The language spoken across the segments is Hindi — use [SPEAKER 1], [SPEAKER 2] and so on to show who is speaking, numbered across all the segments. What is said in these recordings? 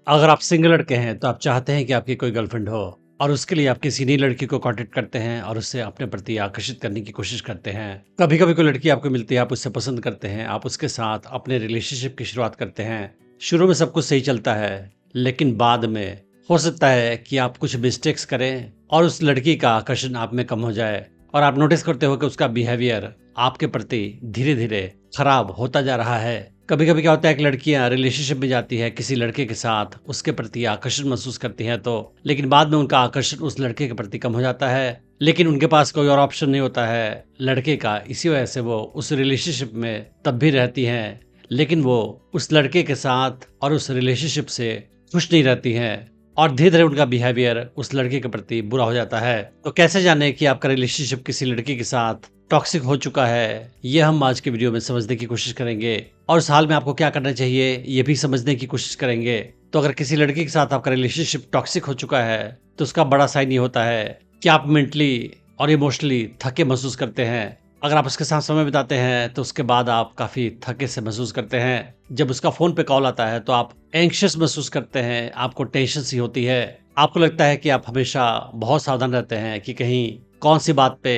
[SPEAKER 1] अगर आप सिंगल लड़के हैं तो आप चाहते हैं कि आपकी कोई गर्लफ्रेंड हो और उसके लिए आप किसी नई लड़की को कांटेक्ट करते हैं और उससे अपने प्रति आकर्षित करने की कोशिश करते हैं। कभी कभी कोई लड़की आपको मिलती है, आप उससे पसंद करते हैं, आप उसके साथ अपने रिलेशनशिप की शुरुआत करते हैं। शुरू में सब कुछ सही चलता है, लेकिन बाद में हो सकता है कि आप कुछ मिस्टेक्स करें और उस लड़की का आकर्षण आप में कम हो जाए और आप नोटिस करते हो कि उसका बिहेवियर आपके प्रति धीरे धीरे खराब होता जा रहा है। कभी कभी क्या होता है कि लड़कियां रिलेशनशिप में जाती है किसी लड़के के साथ, उसके प्रति आकर्षण महसूस करती हैं तो, लेकिन बाद में उनका आकर्षण उस लड़के के प्रति कम हो जाता है। लेकिन उनके पास कोई और ऑप्शन नहीं होता है लड़के का, इसी वजह से वो उस रिलेशनशिप में तब भी रहती हैं, लेकिन वो उस लड़के के साथ और उस रिलेशनशिप से खुश नहीं रहती हैं और धीरे धीरे उनका बिहेवियर उस लड़के के प्रति बुरा हो जाता है। तो कैसे जाने कि आपका रिलेशनशिप किसी लड़की के साथ टॉक्सिक हो चुका है, ये हम आज के वीडियो में समझने की कोशिश करेंगे और उस हाल में आपको क्या करना चाहिए ये भी समझने की कोशिश करेंगे। तो अगर किसी लड़की के साथ आपका रिलेशनशिप टॉक्सिक हो चुका है तो उसका बड़ा साइन ये होता है कि आप मेंटली और इमोशनली थके महसूस करते हैं। अगर आप उसके साथ समय बिताते हैं तो उसके बाद आप काफी थके से महसूस करते हैं। जब उसका फोन पे कॉल आता है तो आप एंग्शियस महसूस करते हैं, आपको टेंशन सी होती है, आपको लगता है कि आप हमेशा बहुत सावधान रहते हैं कि कहीं कौन सी बात पे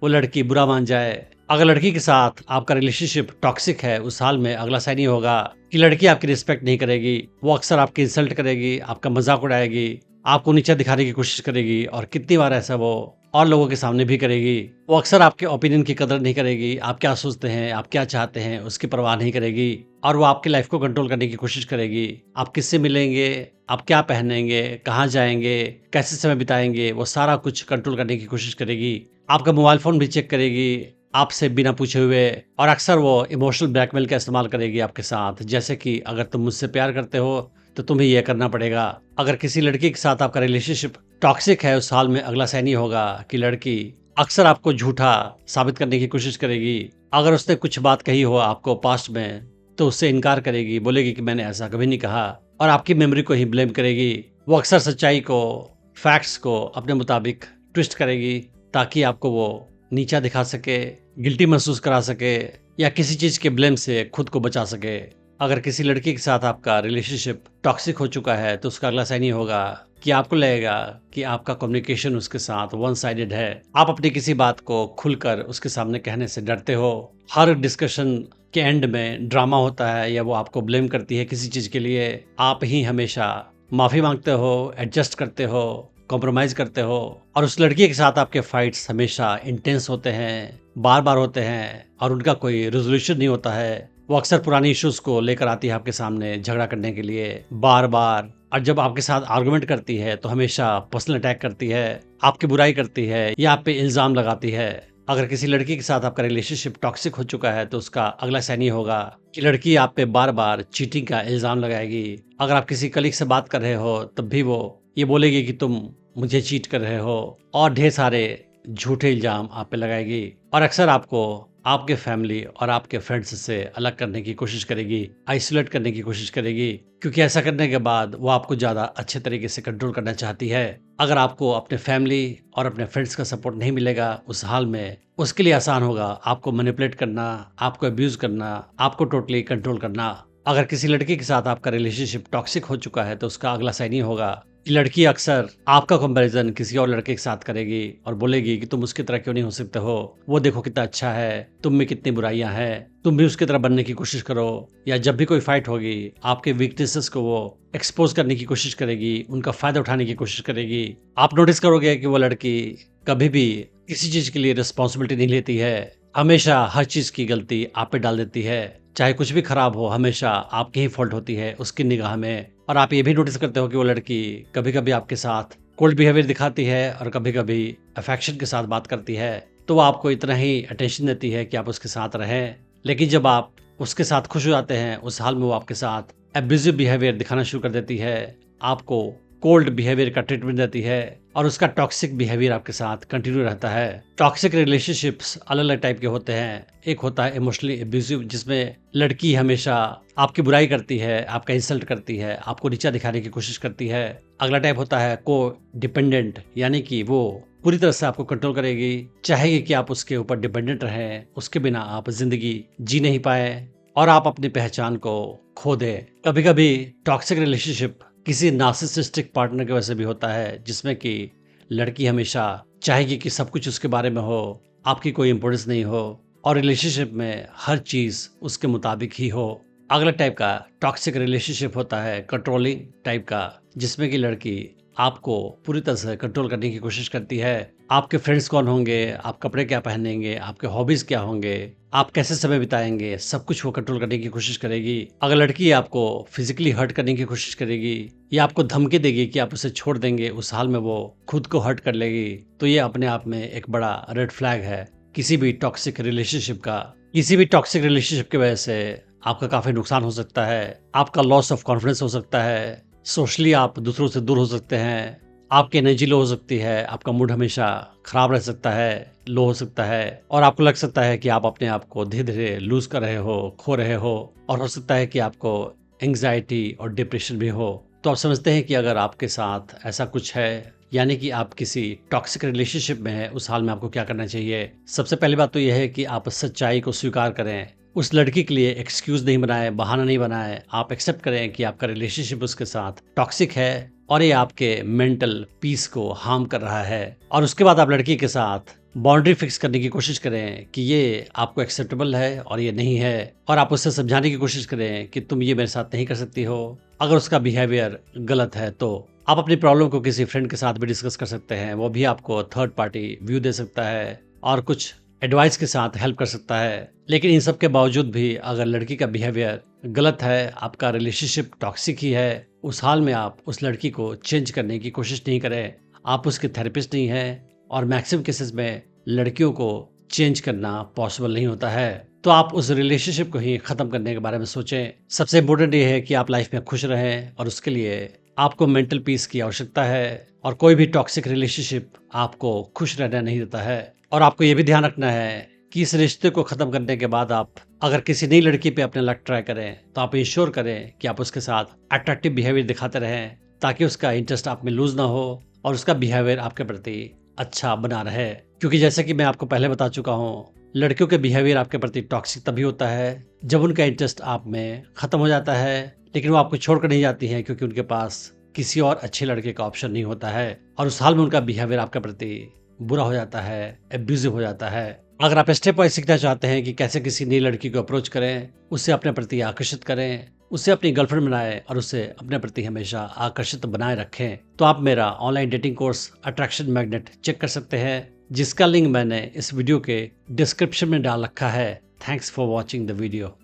[SPEAKER 1] वो लड़की बुरा मान जाए। अगर लड़की के साथ आपका रिलेशनशिप टॉक्सिक है, उस हाल में अगला साइन ये होगा कि लड़की आपकी रिस्पेक्ट नहीं करेगी, वो अक्सर आपकी इंसल्ट करेगी, आपका मजाक उड़ाएगी, आपको नीचा दिखाने की कोशिश करेगी और कितनी बार ऐसा वो और लोगों के सामने भी करेगी। वो अक्सर आपके ओपिनियन की कदर नहीं करेगी, आप क्या सोचते हैं, आप क्या चाहते हैं, उसकी परवाह नहीं करेगी और वो आपकी लाइफ को कंट्रोल करने की कोशिश करेगी। आप किससे मिलेंगे, आप क्या पहनेंगे, कहाँ जाएंगे, कैसे समय बिताएंगे, वो सारा कुछ कंट्रोल करने की कोशिश करेगी। आपका मोबाइल फोन भी चेक करेगी आपसे बिना पूछे हुए और अक्सर वो इमोशनल ब्लैकमेल का इस्तेमाल करेगी आपके साथ, जैसे कि अगर तुम मुझसे प्यार करते हो तो तुम्हें यह करना पड़ेगा। अगर किसी लड़की के साथ आपका रिलेशनशिप टॉक्सिक है, उस हाल में अगला साइन ही होगा कि लड़की अक्सर आपको झूठा साबित करने की कोशिश करेगी। अगर उसने कुछ बात कही हो आपको पास्ट में तो उससे इनकार करेगी, बोलेगी कि मैंने ऐसा कभी नहीं कहा और आपकी मेमोरी को ही ब्लेम करेगी। वो अक्सर सच्चाई को, फैक्ट्स को अपने मुताबिक ट्विस्ट करेगी ताकि आपको वो नीचा दिखा सके, गिल्टी महसूस करा सके या किसी चीज के ब्लेम से खुद को बचा सके। अगर किसी लड़की के साथ आपका रिलेशनशिप टॉक्सिक हो चुका है तो उसका अगला साइन ही होगा कि आपको लगेगा कि आपका कम्युनिकेशन उसके साथ वन साइडेड है। आप अपनी किसी बात को खुलकर उसके सामने कहने से डरते हो। हर डिस्कशन के एंड में ड्रामा होता है या वो आपको ब्लेम करती है किसी चीज के लिए। आप ही हमेशा माफी मांगते हो, एडजस्ट करते हो, कॉम्प्रोमाइज करते हो और उस लड़की के साथ आपके फाइट्स हमेशा इंटेंस होते हैं, बार बार होते हैं और उनका कोई रेजोल्यूशन नहीं होता है। वो अक्सर पुरानी इश्यूज को लेकर आती है आपके सामने झगड़ा करने के लिए बार बार, और जब आपके साथ आर्गुमेंट करती है तो हमेशा पर्सनल अटैक करती है, आपकी बुराई करती है या आप पे इल्जाम लगाती है। अगर किसी लड़की के साथ आपका रिलेशनशिप टॉक्सिक हो चुका है तो उसका अगला साइन ये होगा कि लड़की आप पे बार बार चीटिंग का इल्जाम लगाएगी। अगर आप किसी कलीग से बात कर रहे हो तब भी वो ये बोलेगी कि तुम मुझे चीट कर रहे हो और ढेर सारे झूठे इल्जाम आप पे लगाएगी और अक्सर आपको आपके फैमिली और आपके फ्रेंड्स से अलग करने की कोशिश करेगी, आइसोलेट करने की कोशिश करेगी, क्योंकि ऐसा करने के बाद वो आपको ज्यादा अच्छे तरीके से कंट्रोल करना चाहती है। अगर आपको अपने फैमिली और अपने फ्रेंड्स का सपोर्ट नहीं मिलेगा उस हाल में, उसके लिए आसान होगा आपको मैनिपुलेट करना, आपको अब्यूज करना, आपको टोटली कंट्रोल करना। अगर किसी लड़की के साथ आपका रिलेशनशिप टॉक्सिक हो चुका है तो उसका अगला साइन ये होगा कि लड़की अक्सर आपका कंपैरिजन किसी और लड़के के साथ करेगी और बोलेगी कि तुम उसकी तरह क्यों नहीं हो सकते हो, वो देखो कितना अच्छा है, तुम में कितनी बुराइयां हैं, तुम भी उसकी तरह बनने की कोशिश करो। या जब भी कोई फाइट होगी आपके वीकनेसेस को वो एक्सपोज करने की कोशिश करेगी, उनका फायदा उठाने की कोशिश करेगी। आप नोटिस करोगे कि वो लड़की कभी भी किसी चीज के लिए रिस्पॉन्सिबिलिटी नहीं लेती है, हमेशा हर चीज की गलती आप पे डाल देती है, चाहे कुछ भी खराब हो हमेशा आपकी ही फॉल्ट होती है उसकी निगाह में। और आप ये भी नोटिस करते हो कि वो लड़की कभी कभी आपके साथ कोल्ड बिहेवियर दिखाती है और कभी कभी अफेक्शन के साथ बात करती है, तो वो आपको इतना ही अटेंशन देती है कि आप उसके साथ रहें। लेकिन जब आप उसके साथ खुश हो जाते हैं उस हाल में वो आपके साथ एब्यूजिव बिहेवियर दिखाना शुरू कर देती है, आपको कोल्ड बिहेवियर का ट्रीटमेंट देती है और उसका टॉक्सिक बिहेवियर आपके साथ कंटिन्यू रहता है। टॉक्सिक रिलेशनशिप्स अलग अलग टाइप के होते हैं। एक होता है इमोशनली एब्यूजिव, जिसमें लड़की हमेशा आपकी बुराई करती है, आपका इंसल्ट करती है, आपको नीचा दिखाने की कोशिश करती है। अगला टाइप होता है को डिपेंडेंट, यानी कि वो पूरी तरह से आपको कंट्रोल करेगी, चाहेगी कि आप उसके ऊपर डिपेंडेंट रहें, उसके बिना आप जिंदगी जी नहीं पाए और आप अपनी पहचान को खो दे। कभी कभी टॉक्सिक रिलेशनशिप किसी नार्सिसिस्टिक पार्टनर की वजह से भी होता है, जिसमें कि लड़की हमेशा चाहेगी कि सब कुछ उसके बारे में हो, आपकी कोई इम्पोर्टेंस नहीं हो और रिलेशनशिप में हर चीज़ उसके मुताबिक ही हो। अगला टाइप का टॉक्सिक रिलेशनशिप होता है कंट्रोलिंग टाइप का, जिसमें कि लड़की आपको पूरी तरह से कंट्रोल करने की कोशिश करती है। आपके फ्रेंड्स कौन होंगे, आप कपड़े क्या पहनेंगे, आपके हॉबीज क्या होंगे, आप कैसे समय बिताएंगे, सब कुछ वो कंट्रोल करने की कोशिश करेगी। अगर लड़की आपको फिजिकली हर्ट करने की कोशिश करेगी या आपको धमकी देगी कि आप उसे छोड़ देंगे, उस हाल में वो खुद को हर्ट कर लेगी, तो ये अपने आप में एक बड़ा रेड फ्लैग है किसी भी टॉक्सिक रिलेशनशिप का। किसी भी टॉक्सिक रिलेशनशिप की वजह से आपका काफी नुकसान हो सकता है, आपका लॉस ऑफ कॉन्फिडेंस हो सकता है, सोशली आप दूसरों से दूर हो सकते हैं, आपकी एनर्जी लो हो सकती है, आपका मूड हमेशा खराब रह सकता है, लो हो सकता है और आपको लग सकता है कि आप अपने आप को धीरे धीरे लूज कर रहे हो, खो रहे हो और हो सकता है कि आपको एंग्जाइटी और डिप्रेशन भी हो। तो आप समझते हैं कि अगर आपके साथ ऐसा कुछ है, यानी कि आप किसी टॉक्सिक रिलेशनशिप में हैं, उस हाल में आपको क्या करना चाहिए। सबसे पहली बात तो यह है कि आप सच्चाई को स्वीकार करें, उस लड़की के लिए एक्सक्यूज नहीं बनाए, बहाना नहीं बनाए। आप एक्सेप्ट करें कि आपका रिलेशनशिप उसके साथ टॉक्सिक है और ये आपके मेंटल पीस को हार्म कर रहा है। और उसके बाद आप लड़की के साथ बाउंड्री फिक्स करने की कोशिश करें कि ये आपको एक्सेप्टेबल है और ये नहीं है, और आप उससे समझाने की कोशिश करें कि तुम ये मेरे साथ नहीं कर सकती हो। अगर उसका बिहेवियर गलत है तो आप अपनी प्रॉब्लम को किसी फ्रेंड के साथ भी डिस्कस कर सकते हैं, वो भी आपको थर्ड पार्टी व्यू दे सकता है और कुछ एडवाइस के साथ हेल्प कर सकता है। लेकिन इन सब के बावजूद भी अगर लड़की का बिहेवियर गलत है, आपका रिलेशनशिप टॉक्सिक ही है, उस हाल में आप उस लड़की को चेंज करने की कोशिश नहीं करें। आप उसके थेरेपिस्ट नहीं हैं और मैक्सिमम केसेस में लड़कियों को चेंज करना पॉसिबल नहीं होता है। तो आप उस रिलेशनशिप को ही खत्म करने के बारे में सोचें। सबसे इम्पोर्टेंट ये है कि आप लाइफ में खुश रहें और उसके लिए आपको मेंटल पीस की आवश्यकता है और कोई भी टॉक्सिक रिलेशनशिप आपको खुश रहना नहीं देता है। और आपको ये भी ध्यान रखना है कि इस रिश्ते को खत्म करने के बाद आप अगर किसी नई लड़की पे अपने लक ट्राई करें तो आप इंश्योर करें कि आप उसके साथ अट्रैक्टिव बिहेवियर दिखाते रहें, ताकि उसका इंटरेस्ट आप में लूज ना हो और उसका बिहेवियर आपके प्रति अच्छा बना रहे। क्योंकि जैसे कि मैं आपको पहले बता चुका हूँ, लड़कियों के बिहेवियर आपके प्रति टॉक्सिक तभी होता है जब उनका इंटरेस्ट आप में खत्म हो जाता है, लेकिन वो आपको छोड़कर नहीं जाती हैं क्योंकि उनके पास किसी और अच्छे लड़के का ऑप्शन नहीं होता है और उस हाल में उनका बिहेवियर आपके प्रति बुरा हो जाता है, एब्यूजिव हो जाता है। अगर आप स्टेप वाइज सीखना चाहते हैं कि कैसे किसी नई लड़की को अप्रोच करें, उससे अपने प्रति आकर्षित करें, उससे अपनी गर्लफ्रेंड बनाएं और उससे अपने प्रति हमेशा आकर्षित बनाए रखें, तो आप मेरा online dating course attraction magnet check कर सकते हैं, जिसका लिंक मैंने इस वीडियो के डिस्क्रिप्शन में डाल रखा है। Thanks for watching the video.